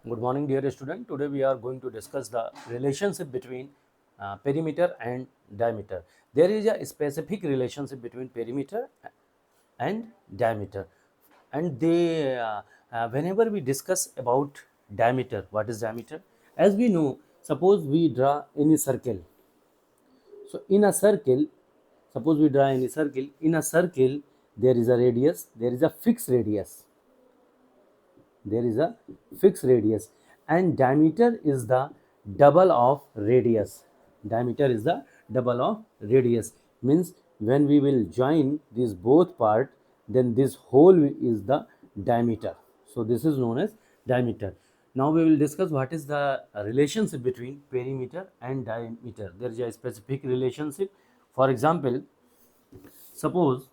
Good morning, dear student. Today we are going to discuss the relationship between perimeter and diameter. There is a specific relationship between perimeter and diameter, and whenever we discuss about diameter, what is diameter? As we know, suppose we draw any circle. So in a circle, suppose we draw any circle. In a circle, there is a radius. There is a fixed radius. There is a fixed radius, and diameter is the double of radius. Diameter is the double of radius, means when we will join these both part, then this whole is the diameter. So this is known as diameter. Now we will discuss what is the relationship between perimeter and diameter. There is a specific relationship. For example, suppose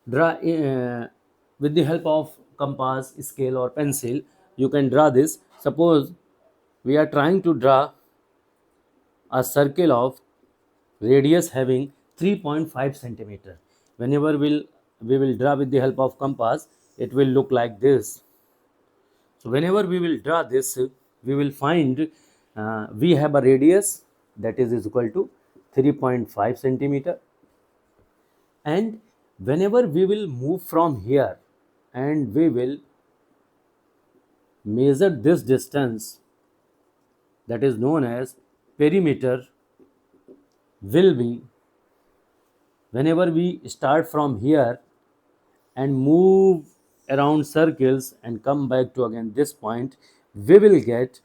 draw with the help of compass, scale or pencil, you can draw this. Suppose we are trying to draw a circle of radius having 3.5 centimeter. Whenever we will draw with the help of compass, it will look like this. So whenever we will draw this, we will find we have a radius that is equal to 3.5 centimeter, and whenever we will move from here and we will measure this distance, that is known as perimeter, will be, whenever we start from here and move around circles and come back to again this point, we will get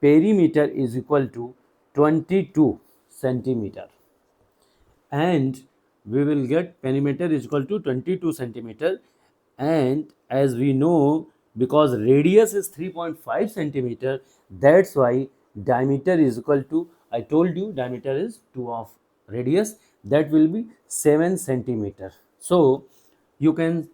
perimeter is equal to 22 centimeter, and we will get perimeter is equal to 22 centimeter. And as we know, because radius is 3.5 centimeter, that's why diameter is equal to, I told you diameter is 2 of radius, that will be 7 centimeter. So you can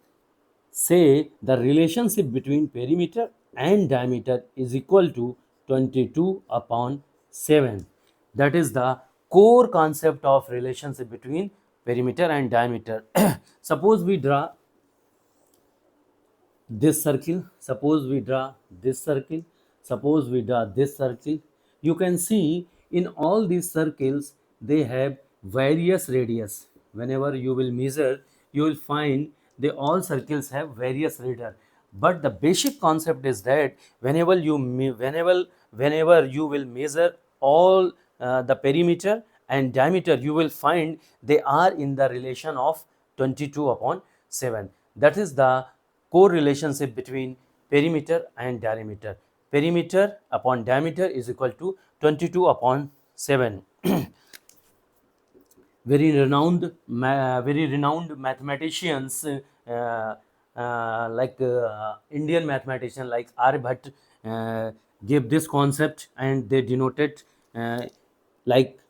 say the relationship between perimeter and diameter is equal to 22 upon 7. That is the core concept of relationship between perimeter and diameter. Suppose we draw this circle, suppose we draw this circle, suppose we draw this circle. You can see in all these circles they have various radius. Whenever you will measure, you will find they all circles have various radius, but the basic concept is that whenever you will measure all the perimeter and diameter, you will find they are in the relation of 22 upon 7. That is the core relationship between perimeter and diameter. Perimeter upon diameter is equal to 22 upon 7. Very renowned mathematicians like Indian mathematician like Aryabhat gave this concept, and they denoted like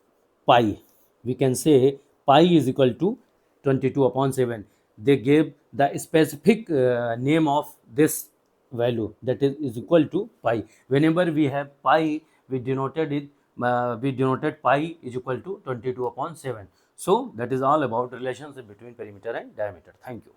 pi. We can say pi is equal to 22 upon 7. They gave the specific name of this value, that is equal to pi. Whenever we have pi, we denoted pi is equal to 22 upon 7. So that is all about relationship between perimeter and diameter. Thank you.